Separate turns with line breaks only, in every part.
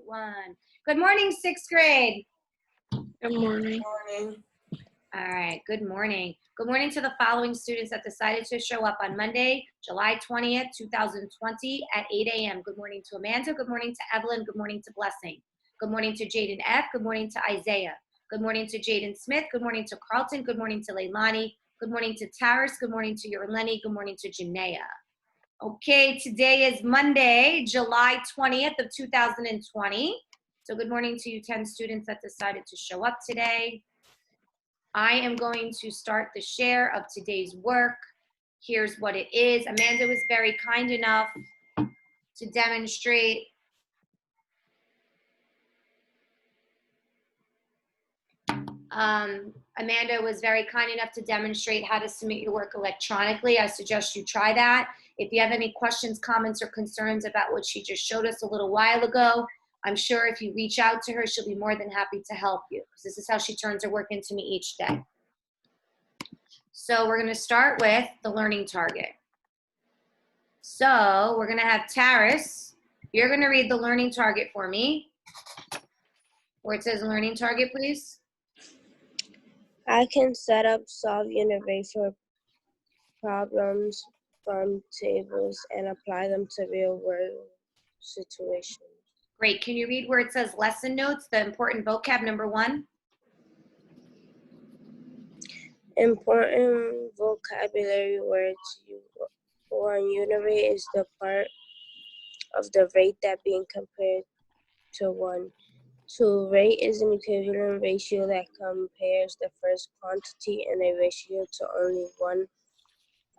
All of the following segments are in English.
One. Good morning, sixth grade.
Good morning.
All right, good morning. Good morning to the following students that decided to show up on Monday, July 20th, 2020 at 8 a.m. Good morning to Amanda. Good morning to Evelyn. Good morning to Blessing. Good morning to Jaden F. Good morning to Isaiah. Good morning to Jaden Smith. Good morning to Carlton. Good morning to Leilani. Good morning to Taris. Good morning to Yorleni. Good morning to Janaea. Okay, today is Monday, July 20th of 2020. So good morning to you 10 students that decided to show up today. I am going to start the share of today's work. Here's what it is. Amanda was very kind enough to demonstrate Amanda was very kind enough to demonstrate how to submit your work electronically. I suggest you try that. If you have any questions, comments, or concerns about what she just showed us a little while ago, I'm sure if you reach out to her, she'll be more than happy to help you, because this is how she turns her work into me each day. So we're going to start with the learning target. So we're going to have Taris. You're going to read the learning target for me, where it says learning target, please.
I can set up solve universal problems from tables and apply them to real-world situations.
Great. Can you read where it says lesson notes, the important vocab number 1?
Important vocabulary words. One unit rate is the part of the rate that being compared to 1. 2. Rate is an equivalent ratio that compares the first quantity and a ratio to only one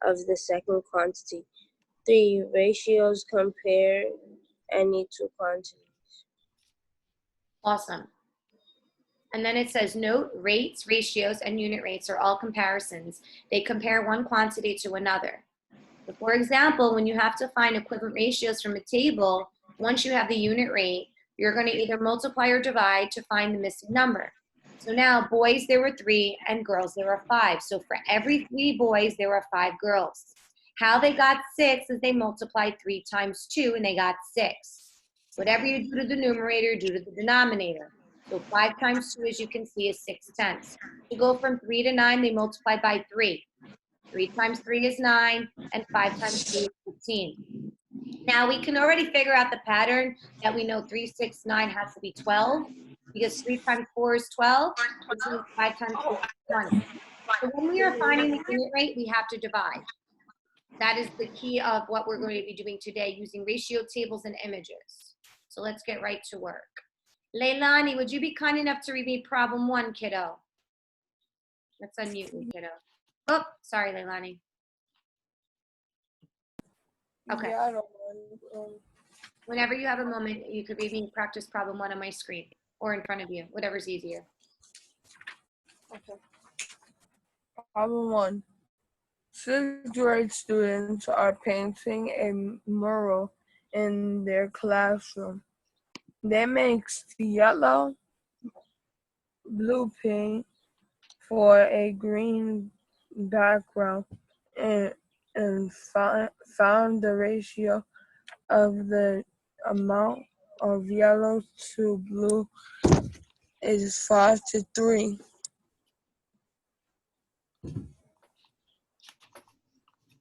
of the second quantity. 3. Ratios compare any two quantities.
Awesome. And then it says note, rates, ratios, and unit rates are all comparisons. They compare one quantity to another. So for example, when you have to find equivalent ratios from a table, once you have the unit rate, you're going to either multiply or divide to find the missing number. So now boys, there were 3, and girls, there were 5. So for every 3 boys, there were 5 girls. How they got 6 is they multiplied 3 times 2, and they got 6. Whatever you do to the numerator, do to the denominator. So 5 times 2, as you can see, is 6/10. To go from 3 to 9, they multiply by 3. 3 times 3 is 9, and 5 times 2 is 15. Now we can already figure out the pattern that we know 3, 6, 9 has to be 12, because 3 times 4 is 12, which means 5 times 6 is 20. So when we are finding the unit rate, we have to divide. That is the key of what we're going to be doing today, using ratio tables and images. So let's get right to work. Leilani, would you be kind enough to read me problem 1, kiddo? Let's unmute me, kiddo. Oh, sorry, Leilani. Okay.
Yeah, I don't want,
Whenever you have a moment, you could read me practice problem 1 on my screen or in front of you, whatever's easier.
Okay. Problem 1. 6th grade students are painting a mural in their classroom. They mix yellow, blue paint for a green background and found the ratio of the amount of yellow to blue is 5:3.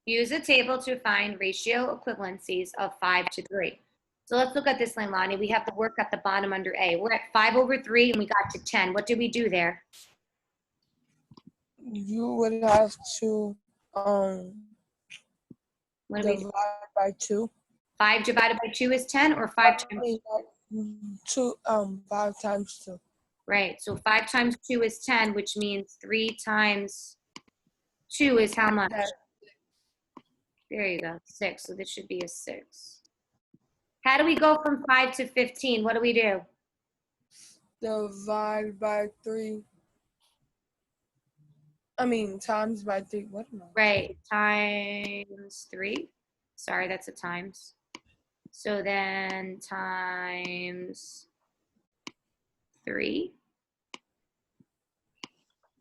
Use a table to find ratio equivalencies of 5:3. So let's look at this, Leilani. We have the work at the bottom under A. We're at 5/3 and we got to 10. What did we do there?
You would have to divide by 2.
5 divided by 2 is 10, or 5 times
2? 5 times 2.
Right, so 5 times 2 is 10, which means 3 times 2 is how much?
10.
There you go, 6. So this should be a 6. How do we go from 5 to 15? What do we do?
Divide by 3. Times by 3. What am I?
Right, times 3. Sorry, that's a times. So then times 3.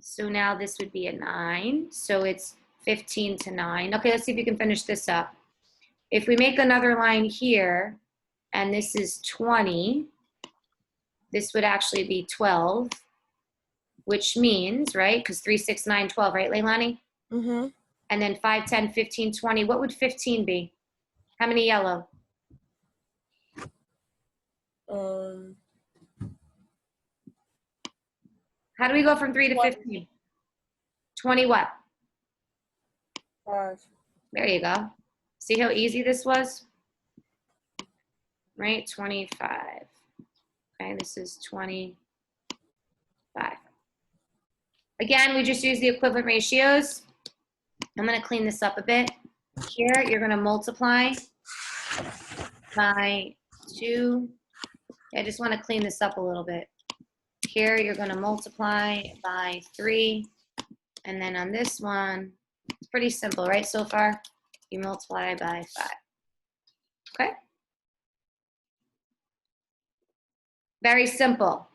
So now this would be a 9. So it's 15 to 9. Okay, let's see if you can finish this up. If we make another line here, and this is 20, this would actually be 12, which means, right, because 3, 6, 9, 12, right, Leilani?
Mm-hmm.
And then 5, 10, 15, 20. What would 15 be? How many yellow? How do we go from 3 to 15? 20 what?
5.
There you go. See how easy this was? Right, 25. Okay, this is 25. Again, we just use the equivalent ratios. I'm going to clean this up a bit. Here, you're going to multiply by 2. I just want to clean this up a little bit. Here, you're going to multiply by 3. And then on this one, it's pretty simple, right, so far? You multiply by 5. Okay? Very simple.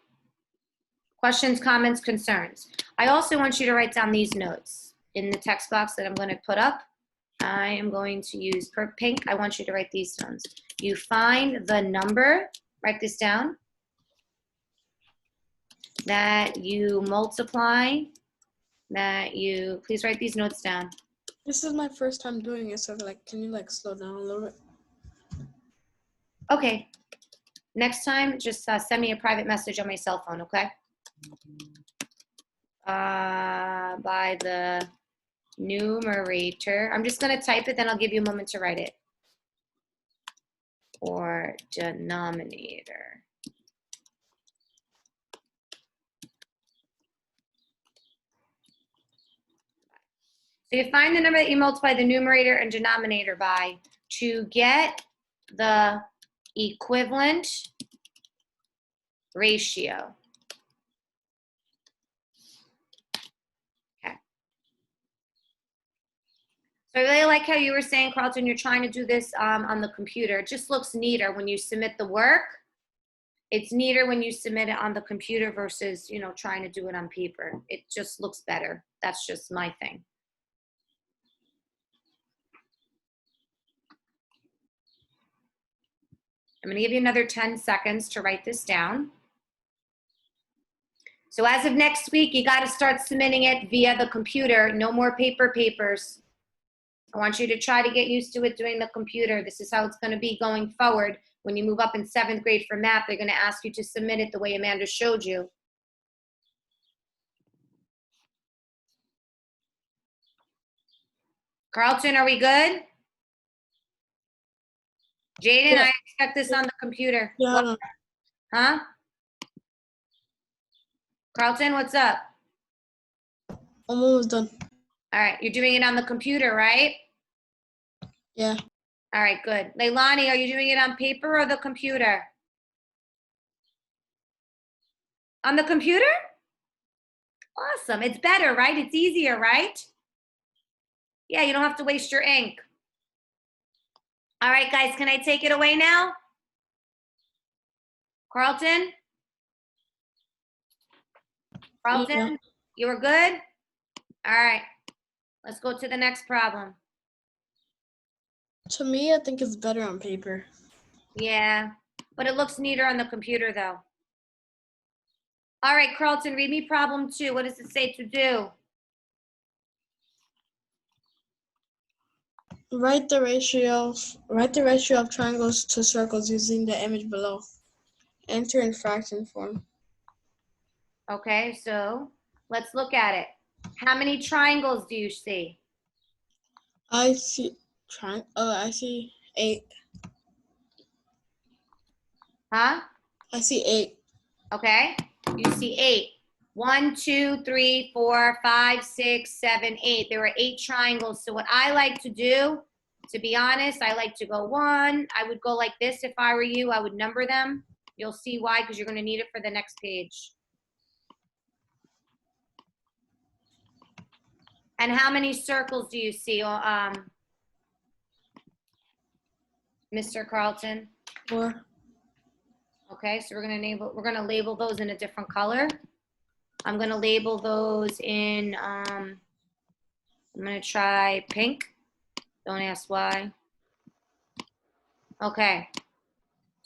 Questions, comments, concerns. I also want you to write down these notes in the text box that I'm going to put up. I am going to use pink. I want you to write these notes. You find the number, write this down, that you multiply, please write these notes down.
This is my first time doing it, so like, can you like slow down a little bit?
Okay. Next time, just send me a private message on my cell phone, okay? By the numerator. I'm just going to type it, then I'll give you a moment to write it. Or denominator. So you find the number that you multiply the numerator and denominator by to get the equivalent ratio. Okay. So I really like how you were saying, Carlton, you're trying to do this on the computer. It just looks neater when you submit the work. It's neater when you submit it on the computer versus, you know, trying to do it on paper. It just looks better. That's just my thing. I'm going to give you another 10 seconds to write this down. So as of next week, you got to start submitting it via the computer. No more papers. I want you to try to get used to it doing the computer. This is how it's going to be going forward. When you move up in 7th grade for math, they're going to ask you to submit it the way Amanda showed you. Carlton, are we good? Jaden,
Yeah.
I expect this on the computer.
Yeah, hold on.
Huh? Carlton, what's up?
I'm almost done.
All right, you're doing it on the computer, right?
Yeah.
All right, good. Leilani, are you doing it on paper or the computer? On the computer? Awesome. It's better, right? It's easier, right? Yeah, you don't have to waste your ink. All right, guys, can I take it away now? Carlton? Carlton,
Yeah.
you were good? All right, let's go to the next problem.
To me, I think it's better on paper.
Yeah, but it looks neater on the computer, though. All right, Carlton, read me problem 2. What does it say to do?
Write the ratio of triangles to circles using the image below. Enter in fraction form.
Okay, so let's look at it. How many triangles do you see?
I see 8.
Huh?
I see 8.
Okay, you see 8. 1, 2, 3, 4, 5, 6, 7, 8. There are 8 triangles. So what I like to do, to be honest, I like to go 1. I would go like this if I were you. I would number them. You'll see why, because you're going to need it for the next page. And how many circles do you see, Mr. Carlton?
4.
Okay, so we're gonna label those in a different color. I'm gonna label those in, I'm gonna try pink. Don't ask why. Okay,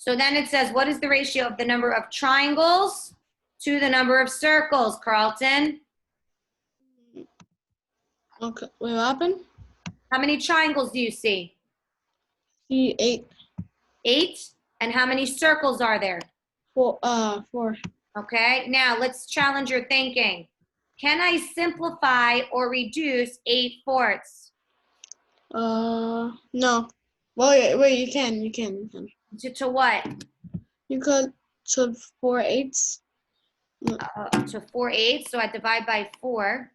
So then it says, what is the ratio of the number of triangles to the number of circles, Carlton?
Okay, wait, what happened?
How many triangles do you see?
See 8,
8. And how many circles are there?
4, 4.
Okay, now let's challenge your thinking. Can I simplify or reduce 8/4?
No. Well, wait, you can.
To what?
You could to 4/8.
To 4/8. So I divide by 4.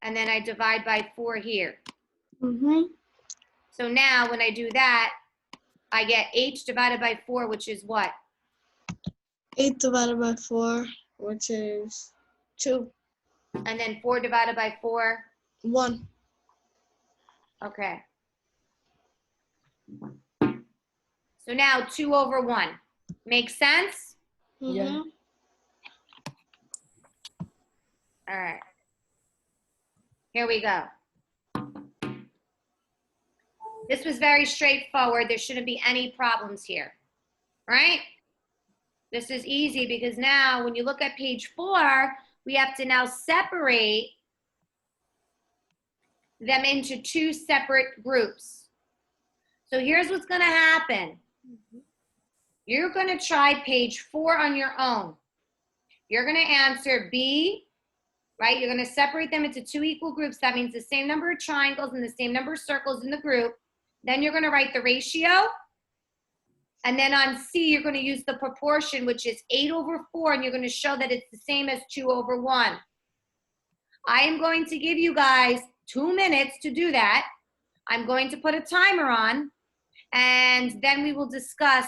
And then I divide by 4 here.
Mm-hmm.
So now when I do that, I get h divided by 4, which is what?
8 divided by 4, which is 2.
And then 4 divided by 4.
1.
Okay. So now 2/1. Makes sense?
Mm-hmm.
Yeah.
All right. Here we go. This was very straightforward. There shouldn't be any problems here, right? This is easy because now when you look at page 4, we have to now separate them into 2 separate groups. So here's what's going to happen. You're going to try page 4 on your own. You're going to answer B, right? You're going to separate them into 2 equal groups. That means the same number of triangles and the same number of circles in the group. Then you're going to write the ratio. And then on C, you're going to use the proportion, which is 8/4, and you're going to show that it's the same as 2/1. I am going to give you guys 2 minutes to do that. I'm going to put a timer on, and then we will discuss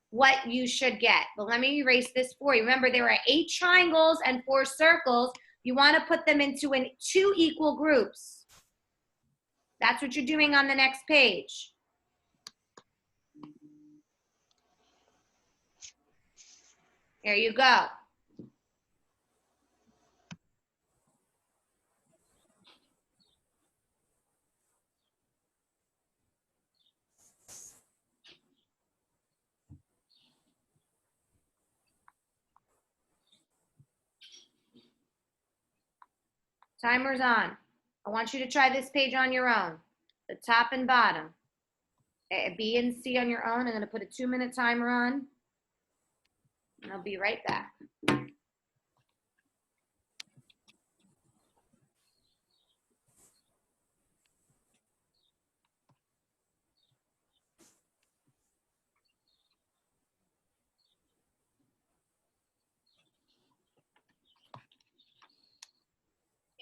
what you should get. But let me erase this for you. Remember, there are 8 triangles and 4 circles. You want to put them into 2 equal groups. That's what you're doing on the next page. There you go. Timer's on. I want you to try this page on your own, the top and bottom. B and C on your own. I'm going to put a 2-minute timer on, and I'll be right back.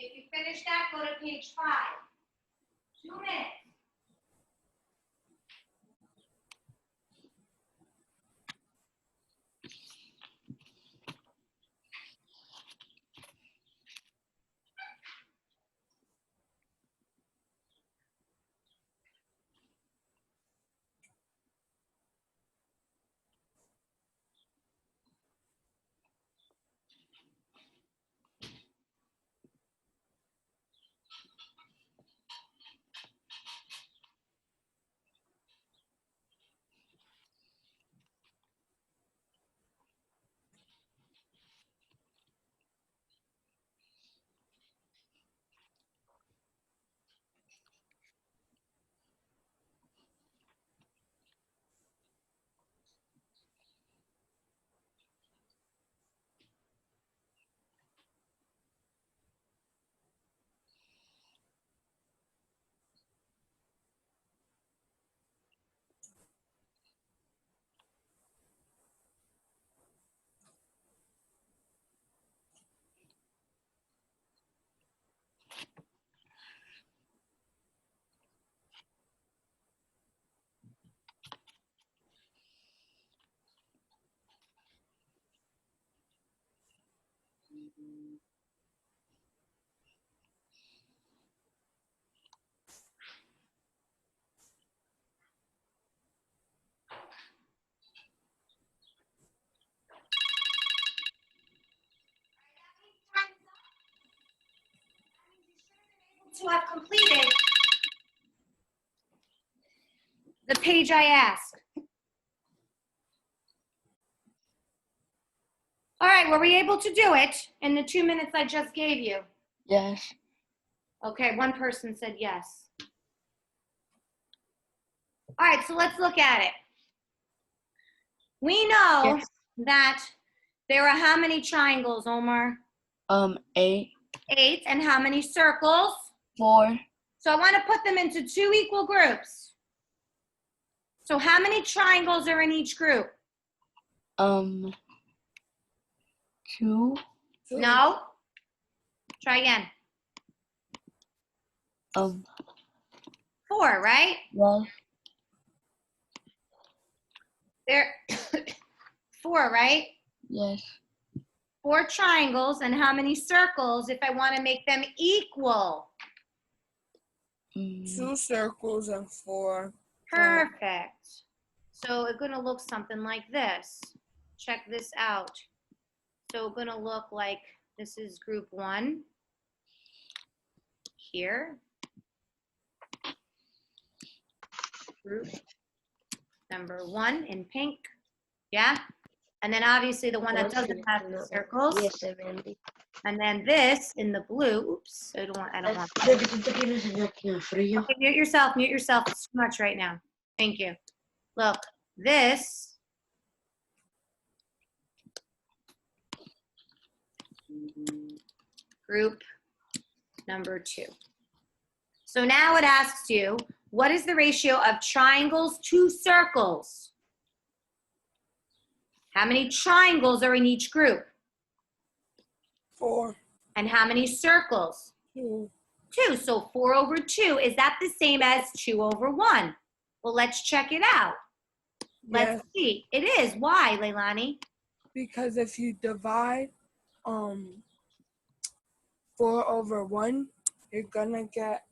If you finish that, go to page 5. 2 minutes. To have completed the page I asked. All right, were we able to do it in the 2 minutes I just gave you?
Yes.
Okay, one person said yes. All right, so let's look at it. We know
Yes.
that there are how many triangles, Omar?
8,
8, and how many circles?
4,
So I want to put them into 2 equal groups. So how many triangles are in each group?
2,
No? Try again.
4,
4, right?
yes,
There 4, right?
yes,
4 triangles, and how many circles if I want to make them equal?
2 circles and 4.
Perfect. So it's going to look something like this. Check this out. So it's going to look like this is group 1 here. Group number 1 in pink. Yeah? And then obviously the one that doesn't have the circles. And then this in the blue. Oops, I don't want Okay, mute yourself, mute yourself. It's too much right now. Thank you. Look, this group number 2. So now it asks you, what is the ratio of triangles to circles? How many triangles are in each group?
4.
And how many circles?
2.
2. So 4 over 2, is that the same as 2 over 1? Well, let's check it out. Let's see. It is. Why, Leilani?
Because if you divide 4 over 1, you're gonna get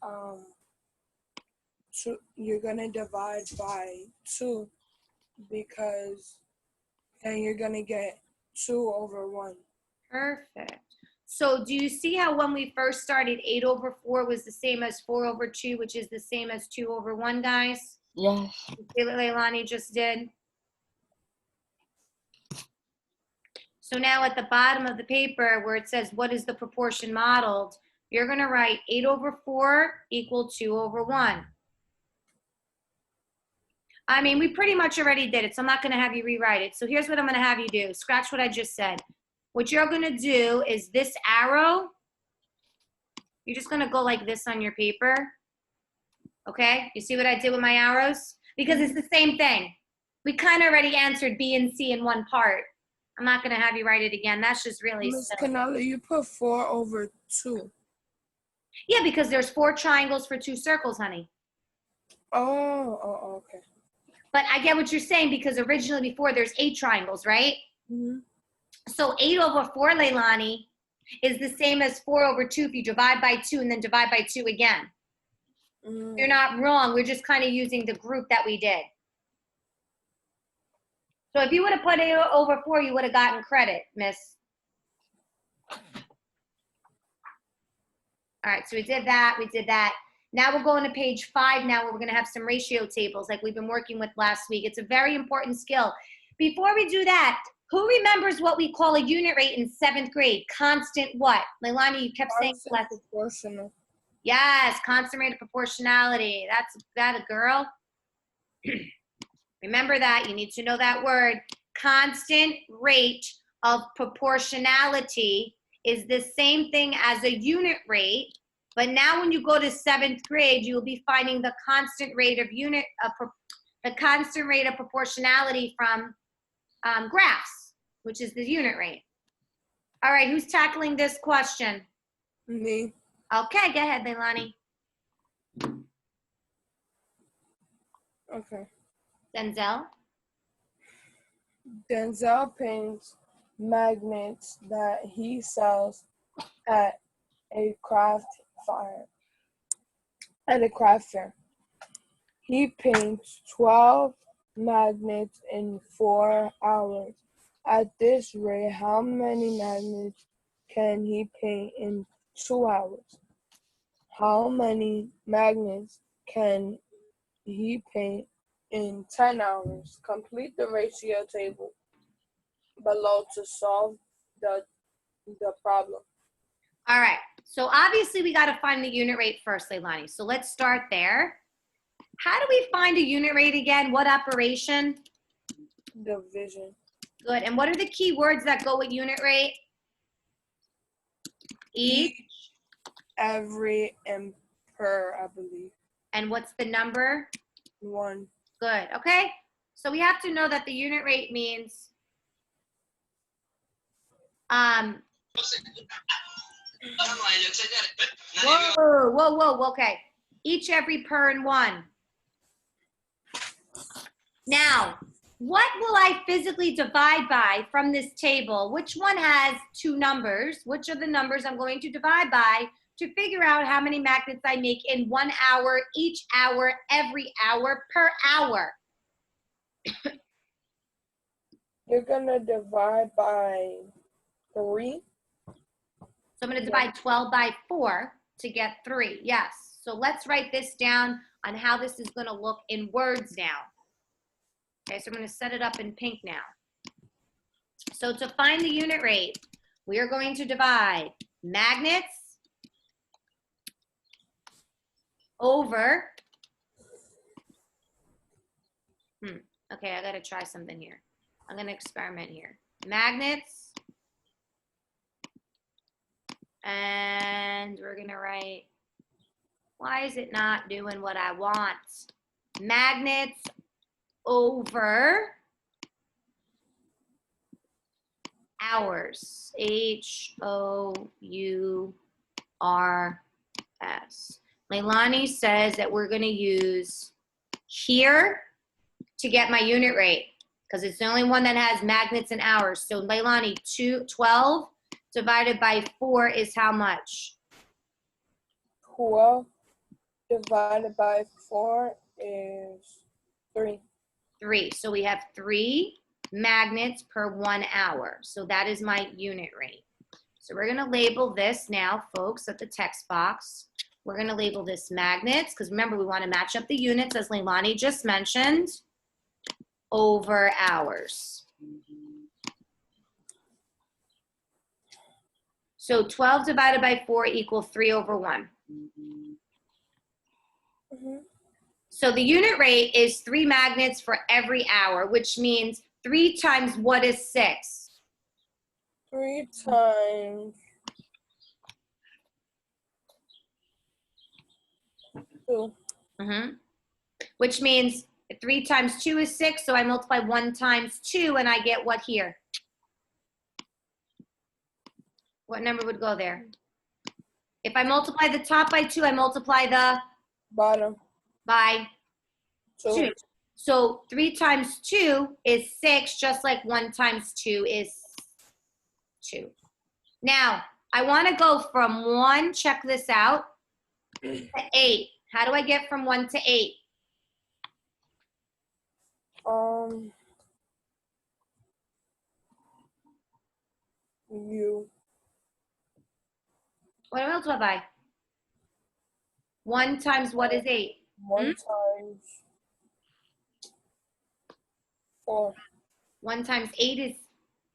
2. You're gonna divide by 2 because then you're gonna get 2 over 1.
Perfect. So do you see how when we first started 8 over 4 was the same as 4 over 2, which is the same as 2 over 1, guys?
yes,
You see what Leilani just did? So now at the bottom of the paper where it says what is the proportion modeled, you're going to write 8 over 4 equal 2 over 1. I mean, we pretty much already did it, so I'm not going to have you rewrite it. So here's what I'm going to have you do. Scratch what I just said. What you're going to do is this arrow, you're just going to go like this on your paper. Okay? You see what I did with my arrows? Because it's the same thing. We kind of already answered B and C in one part. I'm not going to have you write it again. That's just really
Miss
silly.
Canella, you put 4 over 2.
Yeah, because there's 4 triangles for 2 circles, honey.
Oh, okay.
But I get what you're saying because originally before there's 8 triangles, right?
Mm-hmm.
So 8 over 4, Leilani, is the same as 4 over 2 if you divide by 2 and then divide by 2 again.
Mm.
You're not wrong. We're just kind of using the group that we did. So if you would have put 8 over 4, you would have gotten credit, miss. All right, so we did that. We did that. Now we're going to page 5 now where we're going to have some ratio tables like we've been working with last week. It's a very important skill. Before we do that, who remembers what we call a unit rate in 7th grade? Constant what? Leilani, you kept saying less.
Proportional.
Yes, constant rate of proportionality. That's that a girl? Remember that. You need to know that word. Constant rate of proportionality is the same thing as a unit rate. But now when you go to 7th grade, you'll be finding the constant rate of proportionality from graphs, which is the unit rate. All right, who's tackling this question?
Me.
Okay, go ahead, Leilani.
Okay.
Denzel.
Denzel paints magnets that he sells at a craft fair. He paints 12 magnets in 4 hours. At this rate, how many magnets can he paint in 2 hours? How many magnets can he paint in 10 hours. Complete the ratio table below to solve the problem.
All right. So obviously we got to find the unit rate first, Leilani. So let's start there. How do we find a unit rate again? What operation?
Division.
Good. And what are the key words that go with unit rate? Each.
Every, and per, I believe.
And what's the number?
1.
Good. Okay. So we have to know that the unit rate means whoa, okay. Each, every, per, and one. Now, what will I physically divide by from this table? Which one has 2 numbers? Which are the numbers I'm going to divide by to figure out how many magnets I make in 1 hour, each hour, every hour, per hour?
You're gonna divide by 3.
So I'm going to divide 12 by 4 to get 3. Yes. So let's write this down on how this is going to look in words now. Okay, so I'm going to set it up in pink now. So to find the unit rate, we are going to divide magnets over, okay, I got to try something here. I'm going to experiment here. Magnets, and we're going to write, why is it not doing what I want? Magnets over hours. H-O-U-R-S. Leilani says that we're going to use here to get my unit rate because it's the only one that has magnets and hours. So Leilani, 12 divided by 4 is how much?
12 divided by 4 is 3.
3. So we have 3 magnets per 1 hour. So that is my unit rate. So we're going to label this now, folks, at the text box. We're going to label this magnets because remember, we want to match up the units as Leilani just mentioned over hours. So 12 divided by 4 equals 3 over 1. So the unit rate is 3 magnets for every hour, which means 3 times what is 6?
3 times 2.
Which means 3 times 2 is 6, so I multiply 1 times 2, and I get what here? What number would go there? If I multiply the top by 2, I multiply the
Bottom
by
2.
2. So 3 times 2 is 6, just like 1 times 2 is 2. Now, I want to go from 1, check this out, to 8. How do I get from 1 to 8?
U.
What else do I buy? 1 times what is 8?
1 times 4.
1 times 8 is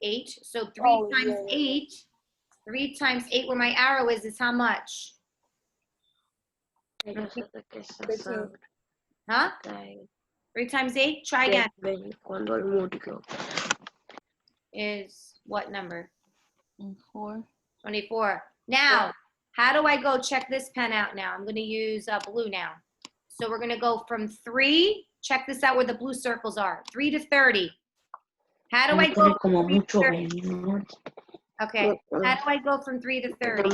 8. So 3 times 8, 3 times 8 where my arrow is how much? Huh? 3 times 8? Try again. Is what number?
4.
24. Now, how do I go check this pen out now? I'm going to use blue now. So we're going to go from 3. Check this out where the blue circles are. 3 to 30. How do I go from 3 to 30? Okay. How do I go from 3 to 30?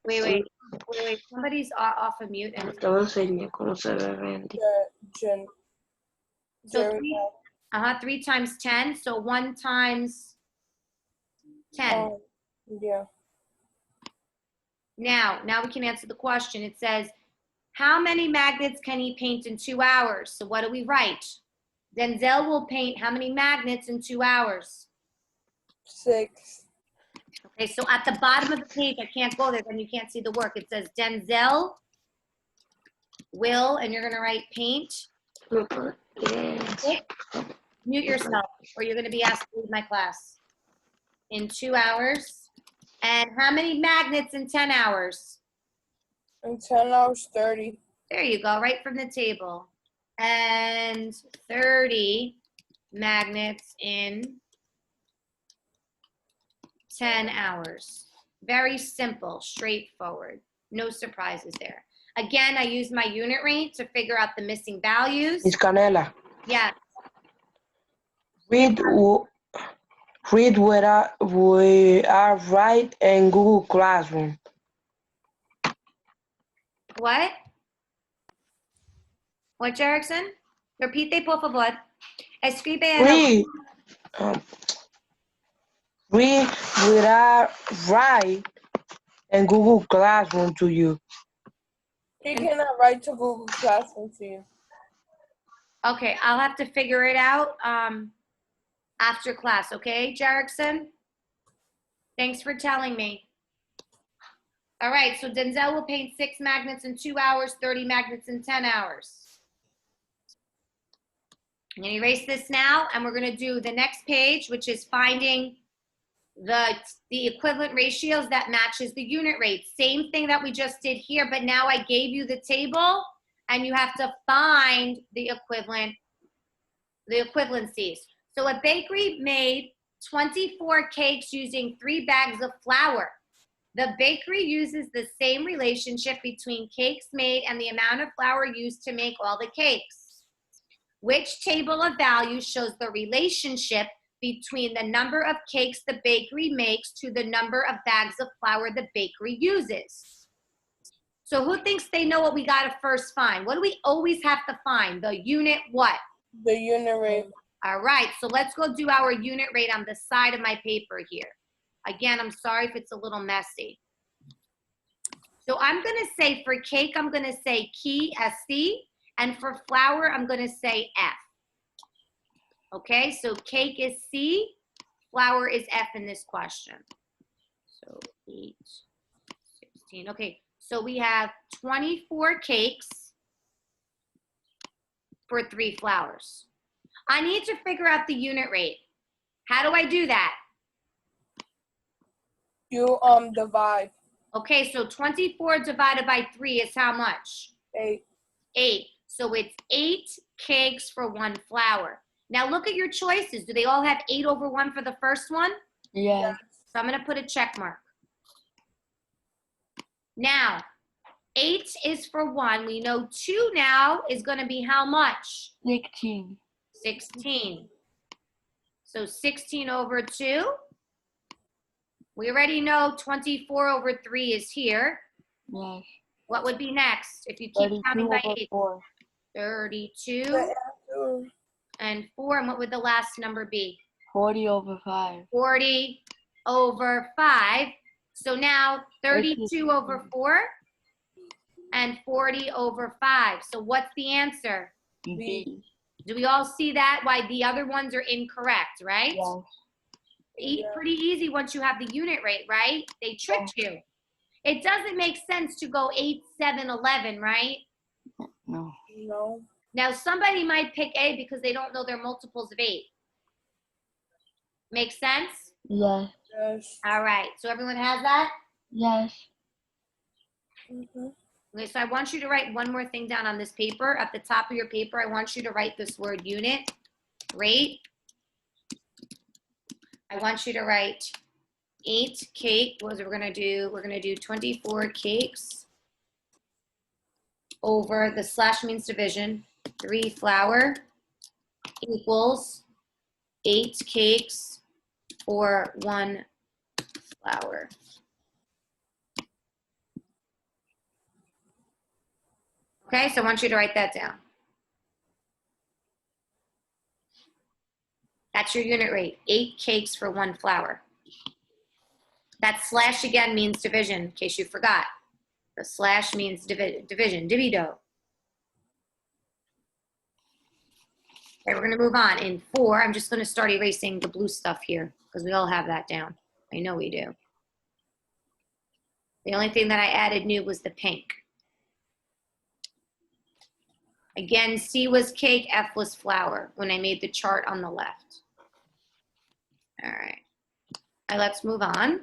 Wait. Somebody's off of mute. And
Te voy a enseñar cómo se ve Randy.
so 3 times 10. So 1 times 10.
Yeah.
Now we can answer the question. It says, how many magnets can he paint in 2 hours? So what do we write? Denzel will paint how many magnets in 2 hours?
6.
Okay, so at the bottom of the page, I can't go there, then you can't see the work. It says Denzel will, and you're gonna write paint. Mute yourself, or you're gonna be asked to leave my class. In 2 hours. And how many magnets in 10 hours?
In 10 hours, 30.
There you go, right from the table. And 30 magnets in 10 hours. Very simple, straightforward. No surprises there. Again, I use my unit rate to figure out the missing values.
Miss Canela,
Yeah,
read what we are right in Google Classroom.
what? What, Jerickson? Repite, por favor. Escribe en el...
Read what are right in Google Classroom to you.
He cannot write to Google Classroom to you.
Okay, I'll have to figure it out after class, okay, Jerickson? Thanks for telling me. All right, so Denzel will paint 6 magnets in 2 hours, 30 magnets in 10 hours. I'm gonna erase this now, and we're gonna do the next page, which is finding the equivalent ratios that matches the unit rate. Same thing that we just did here, but now I gave you the table, and you have to find the equivalencies. So a bakery made 24 cakes using 3 bags of flour. The bakery uses the same relationship between cakes made and the amount of flour used to make all the cakes. Which table of values shows the relationship between the number of cakes the bakery makes to the number of bags of flour the bakery uses? So who thinks they know what we gotta first find? What do we always have to find? The unit what?
The unit rate.
All right, so let's go do our unit rate on the side of my paper here. Again, I'm sorry if it's a little messy. So I'm gonna say for cake, I'm gonna say key, S-C, and for flour, I'm gonna say F. Okay, so cake is C, flour is F in this question. So 8, 16, okay. So we have 24 cakes for 3 flours. I need to figure out the unit rate. How do I do that?
You divide.
Okay, so 24 divided by 3 is how much?
8.
8. So it's 8 cakes for 1 flour. Now look at your choices. Do they all have 8 over 1 for the first one?
Yes.
So I'm going to put a check mark. Now, 8 is for 1. We know 2 now is going to be how much?
16.
16. So 16 over 2. We already know 24 over 3 is here.
Yes.
What would be next if you keep counting
32
by
over
8?
4.
32 and 4. And what would the last number be?
40 over 5.
40 over 5. So now 32 over 4 and 40 over 5. So what's the answer?
B.
Do we all see that? Why the other ones are incorrect, right?
Yes.
Pretty easy once you have the unit rate, right? They tricked you. It doesn't make sense to go 8, 7, 11, right?
No.
No.
Now somebody might pick A because they don't know their multiples of 8. Make sense?
Yes.
Yes.
All right, so everyone has that?
Yes.
Mm-hmm.
Okay, so I want you to write one more thing down on this paper. At the top of your paper, I want you to write this word unit, rate. I want you to write 8 cake. What is it we're gonna do? We're gonna do 24 cakes over the slash means division, 3 flour equals 8 cakes for 1 flour. Okay, so I want you to write that down. That's your unit rate, 8 cakes for 1 flour. That slash again means division, in case you forgot. The slash means division, divido. Okay, we're gonna move on. In 4, I'm just gonna start erasing the blue stuff here, because we all have that down. I know we do. The only thing that I added new was the pink. Again, C was cake, F was flour when I made the chart on the left. All right. All right, let's move on.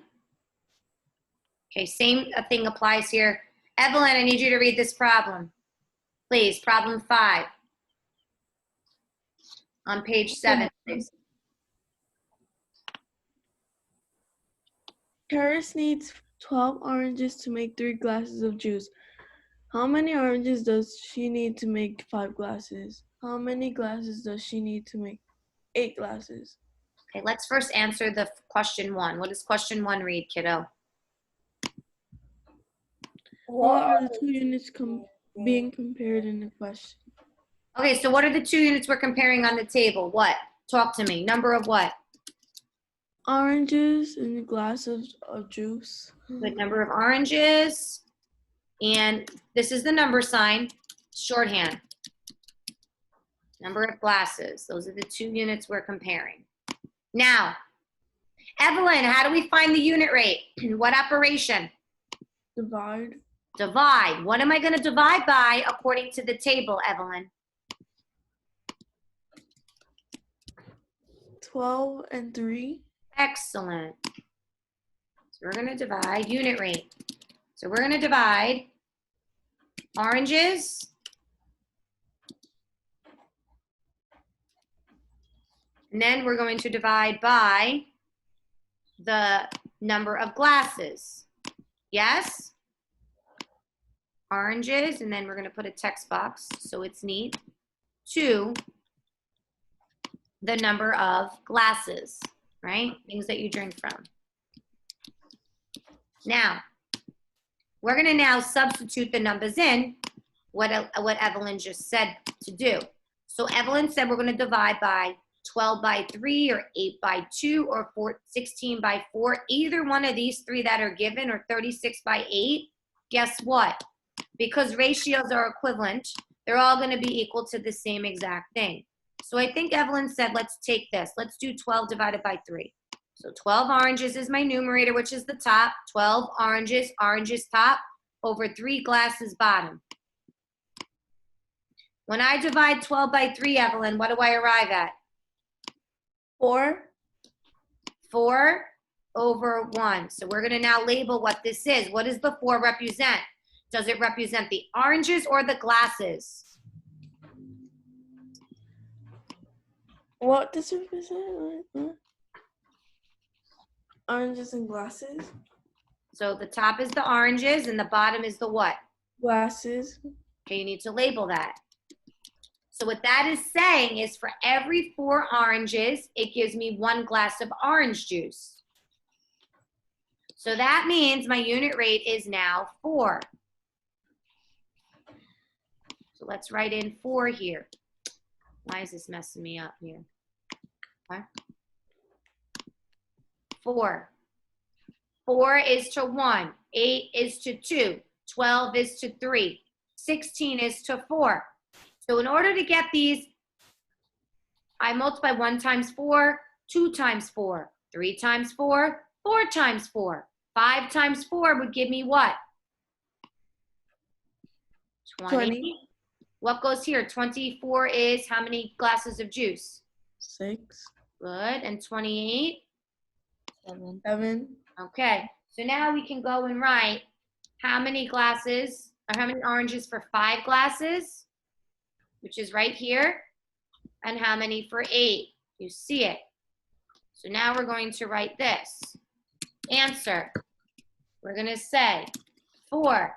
Okay, same thing applies here. Evelyn, I need you to read this problem. Please, problem 5. On page 7, please.
Paris needs 12 oranges to make 3 glasses of juice. How many oranges does she need to make 5 glasses? How many glasses does she need to make 8 glasses?
Okay, let's first answer the question 1. What does question 1 read, kiddo?
What are the 2 units being compared in the question?
Okay, so what are the 2 units we're comparing on the table? What? Talk to me. Number of what?
Oranges in a glass of juice.
Good number of oranges. And this is the number sign, shorthand. Number of glasses. Those are the 2 units we're comparing. Now, Evelyn, how do we find the unit rate? What operation?
Divide.
Divide. What am I going to divide by according to the table, Evelyn?
12 and 3.
Excellent. So we're going to divide unit rate. So we're going to divide oranges and then we're going to divide by the number of glasses. Yes? Oranges, and then we're going to put a text box so it's neat, to the number of glasses, right? Things that you drink from. Now, we're going to now substitute the numbers in what Evelyn just said to do. So Evelyn said we're going to divide by 12 by 3 or 8 by 2 or 16 by 4. Either one of these 3 that are given, or 36 by 8. Guess what? Because ratios are equivalent, they're all going to be equal to the same exact thing. So I think Evelyn said, let's take this. Let's do 12 divided by 3. So 12 oranges is my numerator, which is the top. 12 oranges, oranges top, over 3 glasses bottom. When I divide 12 by 3, Evelyn, what do I arrive at?
4.
4 over 1. So we're going to now label what this is. What does the 4 represent? Does it represent the oranges or the glasses?
What does it represent? Oranges and glasses.
So the top is the oranges and the bottom is the what?
Glasses.
Okay, you need to label that. So what that is saying is for every 4 oranges, it gives me 1 glass of orange juice. So that means my unit rate is now 4. So let's write in 4 here. Why is this messing me up here? Okay. 4. 4 is to 1. 8 is to 2. 12 is to 3. 16 is to 4. So in order to get these, I multiply 1 times 4, 2 times 4, 3 times 4, 4 times 4. 5 times 4 would give me what? 20. What goes here? 24 is how many glasses of juice?
6.
Good. And 28?
7.
Okay. So now we can go and write how many glasses, or how many oranges for 5 glasses, which is right here, and how many for 8. You see it. So now we're going to write this. Answer. We're going to say for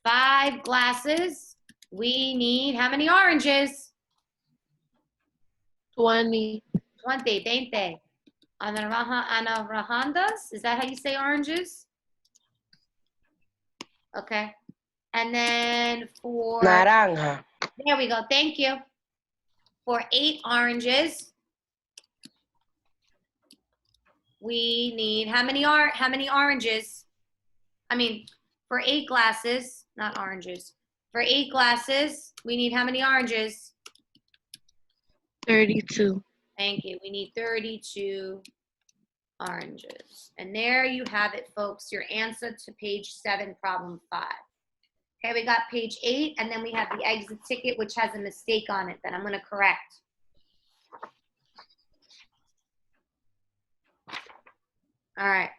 5 glasses, we need how many oranges?
20.
20, they. Anaranjas? Is that how you say oranges? Okay. And then for...
Naranja.
There we go. Thank you. For 8 oranges, we need how many oranges? I mean, for 8 glasses, not oranges. For 8 glasses, we need how many oranges?
32.
Thank you. We need 32 oranges. And there you have it, folks, your answer to page 7, problem 5. Okay, we got page 8, and then we have the exit ticket, which has a mistake on it that I'm going to correct. All right.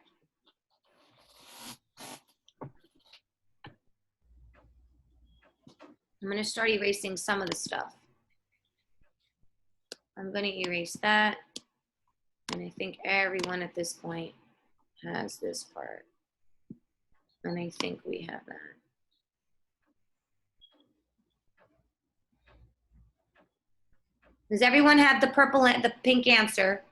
I'm going to start erasing some of the stuff. I'm going to erase that. And I think everyone at this point has this part. And I think we have that. Does everyone have the purple and the pink answer?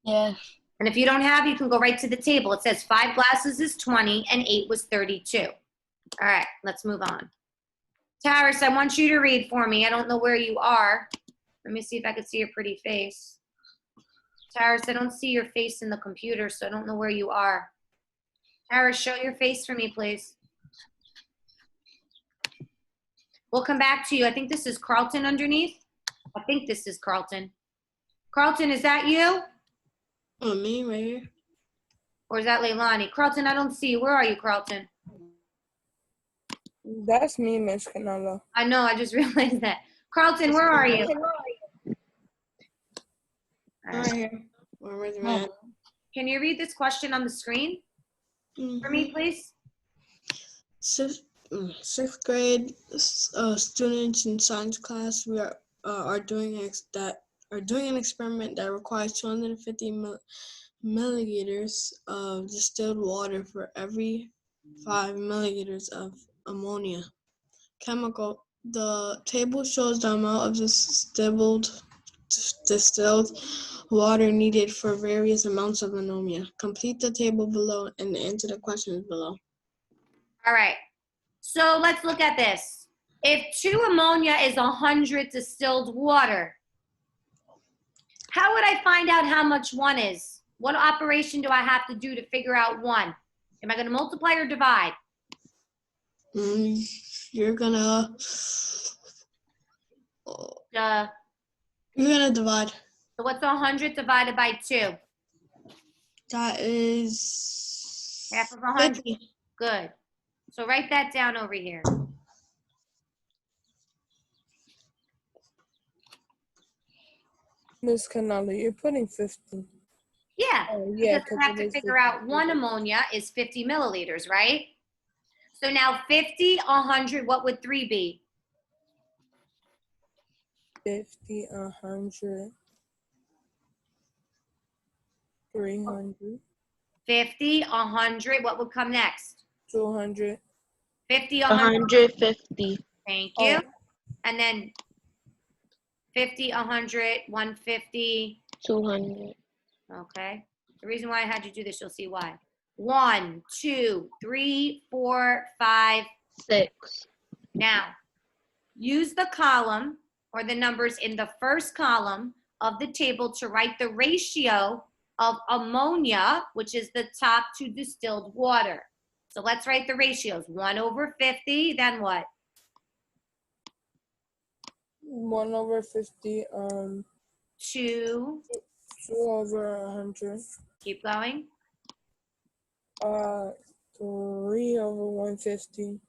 Yes.
And if you don't have, you can go right to the table. It says 5 glasses is 20 and 8 was 32. All right, let's move on. Taris, I want you to read for me. I don't know where you are. Let me see if I can see your pretty face. Taris, I don't see your face in the computer, so I don't know where you are. Taris, show your face for me, please. We'll come back to you. I think this is Carlton underneath. I think this is Carlton. Carlton, is that you?
Oh, me right here.
Or is that Leilani? Carlton, I don't see you. Where are you, Carlton?
That's me, Miss Canelo.
I know, I just realized that. Carlton, where are you? All
Right
right.
here. Where's the man?
Can you read this question on the screen for me, please?
Sixth grade students in science class, we are doing an experiment that requires 250 milliliters of distilled water for every 5 milliliters of ammonia chemical. The table shows the amount of distilled water needed for various amounts of ammonia. Complete the table below and answer the questions below.
All right. So let's look at this. If 2 ammonia is 100 distilled water, how would I find out how much 1 is? What operation do I have to do to figure out 1? Am I going to multiply or divide?
You're gonna divide.
So what's 100 divided by 2?
That is
Half of 100.
50.
Good. So write that down over here.
Miss Canelo, you're putting 50.
Yeah.
Oh, yeah.
Because we have to figure out 1 ammonia is 50 milliliters, right? So now 50, 100, what would 3 be?
50, 100, 300,
50, 100, what would come next?
200.
50, 100.
150.
Thank you. And then 50, 100, 150.
200.
Okay. The reason why I had you do this, you'll see why. 1, 2, 3, 4, 5,
6.
Now, use the column or the numbers in the first column of the table to write the ratio of ammonia, which is the top, to distilled water. So let's write the ratios. 1 over 50, then what?
1 over 50,
2,
2 over 100,
keep going.
3 over 150,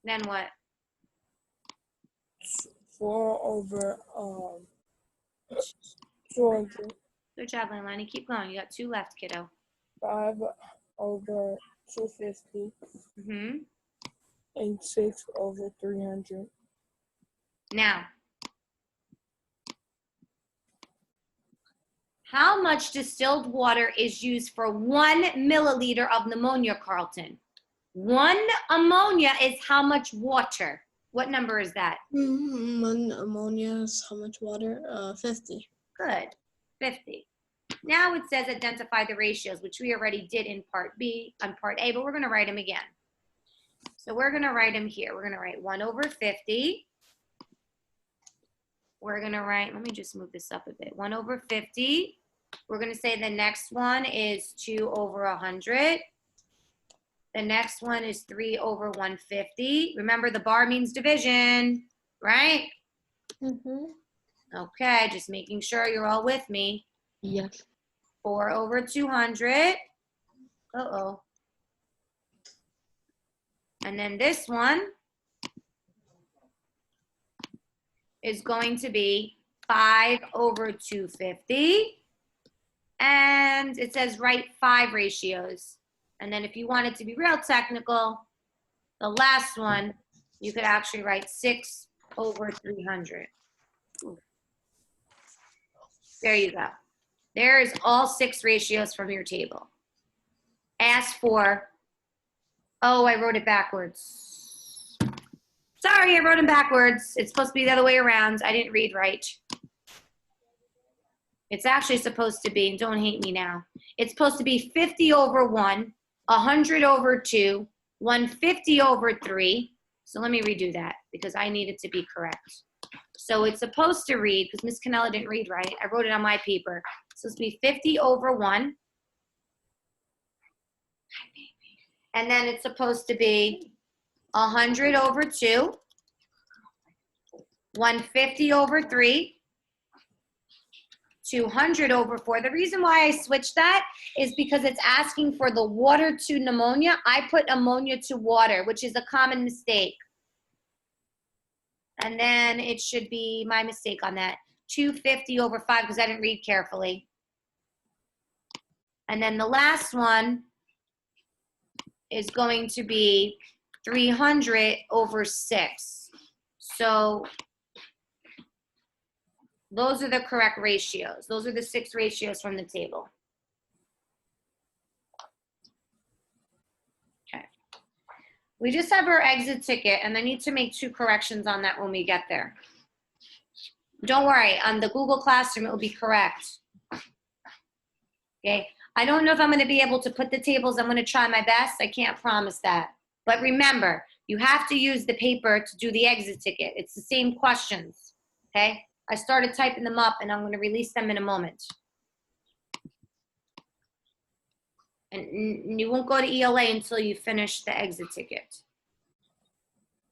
Then what?
4 over 200,
Good job, Leilani. Keep going. You got 2 left, kiddo.
5 over 250, and 6 over 300.
Now, how much distilled water is used for 1 milliliter of ammonia, Carlton? 1 ammonia is how much water? What number is that?
1 ammonia is how much water? 50.
Good, 50. Now it says identify the ratios, which we already did in part B, on part A, but we're going to write them again. So we're going to write them here. We're going to write 1 over 50. We're going to write, let me just move this up a bit. 1 over 50. We're going to say the next one is 2 over 100. The next one is 3 over 150. Remember, the bar means division, right? Okay, just making sure you're all with me.
Yes.
4 over 200. Uh-oh. And then this one is going to be 5 over 250. And it says write 5 ratios. And then if you wanted to be real technical, the last one, you could actually write 6 over 300. There you go. There's all 6 ratios from your table. Ask for, oh, I wrote it backwards. Sorry, I wrote them backwards. It's supposed to be the other way around. I didn't read right. It's actually supposed to be, don't hate me now. It's supposed to be 50 over 1, 100 over 2, 150 over 3. So let me redo that because I need it to be correct. So it's supposed to read, because Miss Canella didn't read right. I wrote it on my paper. It's supposed to be 50 over 1. And then it's supposed to be 100 over 2, 150 over 3, 200 over 4. The reason why I switched that is because it's asking for the water to pneumonia. I put ammonia to water, which is a common mistake. And then it should be my mistake on that. 250 over 5 because I didn't read carefully. And then the last one is going to be 300 over 6. So those are the correct ratios. Those are the 6 ratios from the table. Okay. We just have our exit ticket, and I need to make 2 corrections on that when we get there. Don't worry, on the Google Classroom, it will be correct. Okay. I don't know if I'm going to be able to put the tables. I'm going to try my best. I can't promise that. But remember, you have to use the paper to do the exit ticket. It's the same questions. Okay. I started typing them up, and I'm going to release them in a moment. And you won't go to ELA until you finish the exit ticket.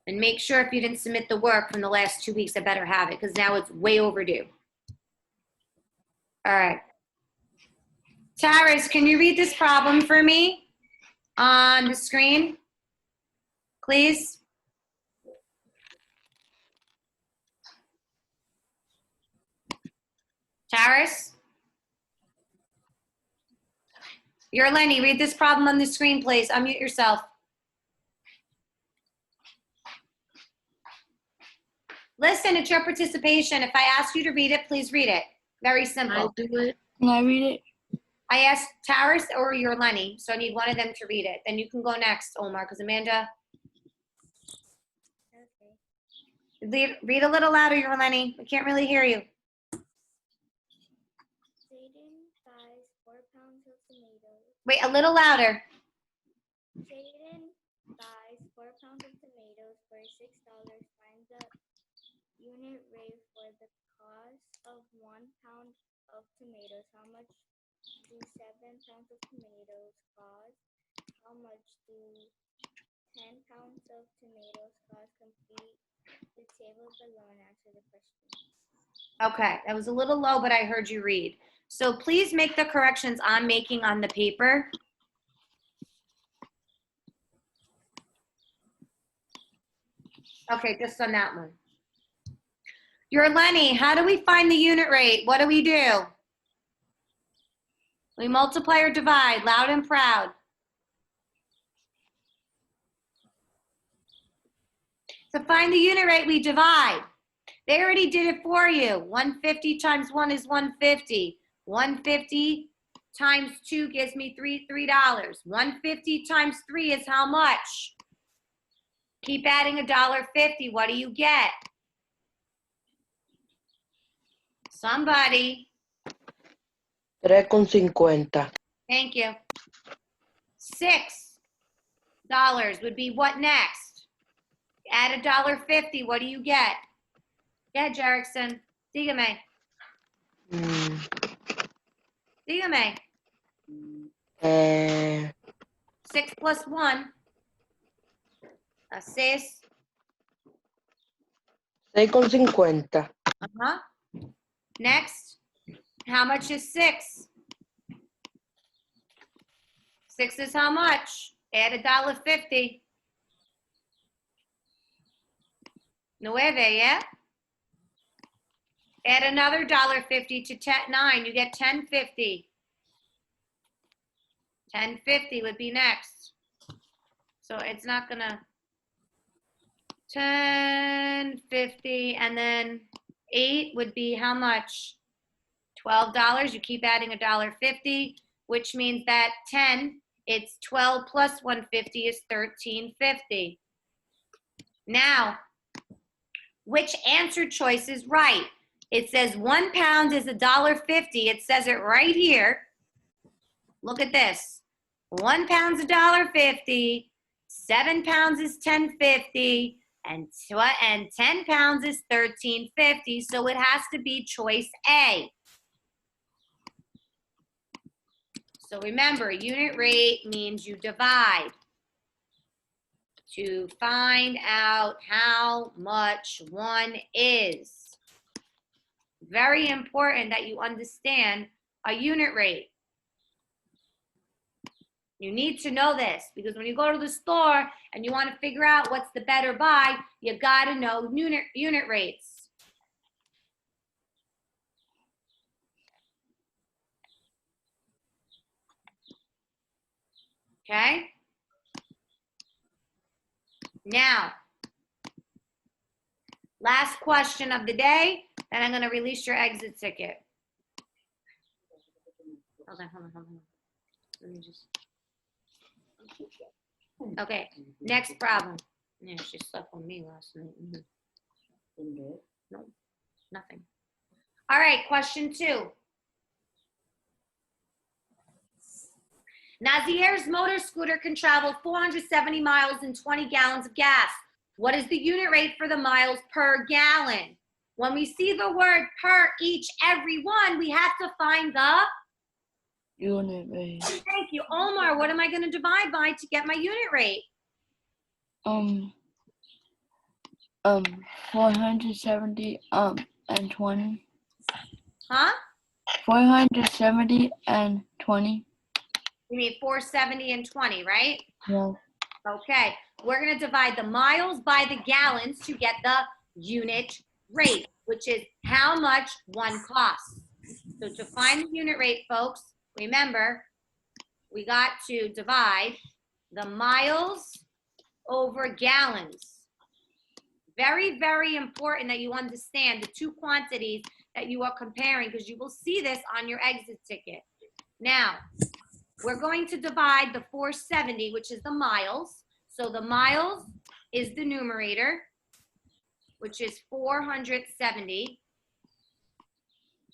And make sure if you didn't submit the work from the last 2 weeks, I better have it, because now it's way overdue. All right. Taris, can you read this problem for me on the screen, please? Taris? You're Lenny, read this problem on the screen, please. Unmute yourself. Listen, it's your participation. If I ask you to read it, please read it. Very simple.
I do it. Can I read it?
I asked Taris or your Lenny, so I need one of them to read it. Then you can go next, Omar, because Amanda. Okay. Read a little louder, your Lenny. I can't really hear you.
Jaden buys 4 pounds of tomatoes.
Wait, a little louder.
Jaden buys 4 pounds of tomatoes for $6. Find the unit rate for the cost of 1 pound of tomatoes. How much do 7 pounds of tomatoes cost? How much do 10 pounds of tomatoes cost? Complete the table below and answer the question.
Okay, that was a little low, but I heard you read. So please make the corrections I'm making on the paper. Okay, just on that one. Your Lenny, how do we find the unit rate? What do? We multiply or divide, loud and proud. To find the unit rate, we divide. They already did it for you. 150 times 1 is 150. 150 times 2 gives me $3. 150 times 3 is how much? Keep adding $1.50. What do you get? Somebody.
3.50.
Thank you. $6 would be what next? Add $1.50. What do you get? Yeah, Jerickson. Dígame. Dígame. 6 plus 1. 6.
6.50.
Next. How much is 6? 6 is how much? Add $1.50. 9, yeah? Add another $1.50 to 9. You get $10.50. $10.50 would be next. So it's not gonna, $10.50, and then 8 would be how much? $12. You keep adding $1.50, which means that 10, it's 12 plus 150 is $13.50. Now, which answer choice is right? It says 1 pound is $1.50. It says it right here. Look at this. 1 pound's $1.50. 7 pounds is $10.50. And 10 pounds is $13.50. So it has to be choice A. So remember, unit rate means you divide to find out how much 1 is. Very important that you understand a unit rate. You need to know this because when you go to the store and you want to figure out what's the better buy, you got to know unit rates. Okay? Now, last question of the day, then I'm going to release your exit ticket. Hold on. Let me just. Okay, next problem. Yeah, she slept on me last night. No, nothing. All right, question 2. Nazier's motor scooter can travel 470 miles in 20 gallons of gas. What is the unit rate for the miles per gallon? When we see the word per, each, every one, we have to find the
Unit rate.
Thank you. Omar, what am I going to divide by to get my unit rate?
470 and 20.
Huh?
470 and 20.
You mean 470 and 20, right?
Yeah.
Okay. We're going to divide the miles by the gallons to get the unit rate, which is how much 1 costs. So to find the unit rate, folks, remember, we got to divide the miles over gallons. Very, very important that you understand the 2 quantities that you are comparing because you will see this on your exit ticket. Now, we're going to divide the 470, which is the miles. So the miles is the numerator, which is 470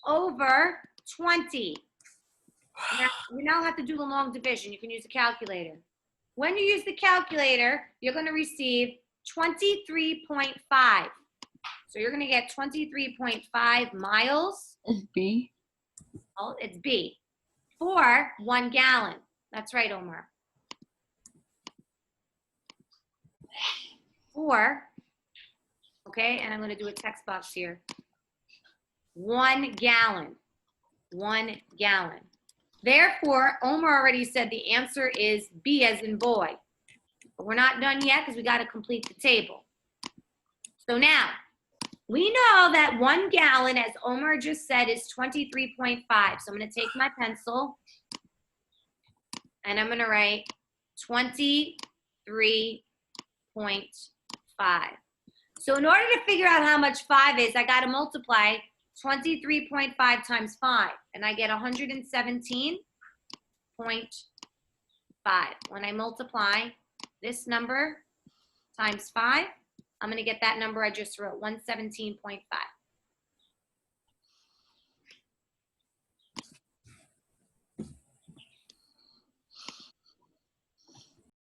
over 20. Now, you now have to do the long division. You can use a calculator. When you use the calculator, you're going to receive 23.5. So you're going to get 23.5 miles.
It's B.
Oh, it's B. For 1 gallon. That's right, Omar. Okay, and I'm going to do a text box here. 1 gallon. 1 gallon. Therefore, Omar already said the answer is B as in boy. But we're not done yet because we got to complete the table. So now, we know that 1 gallon, as Omar just said, is 23.5. So I'm going to take my pencil and I'm going to write 23.5. So in order to figure out how much 5 is, I got to multiply 23.5 times 5, and I get 117.5. When I multiply this number times 5, I'm going to get that number I just wrote, 117.5.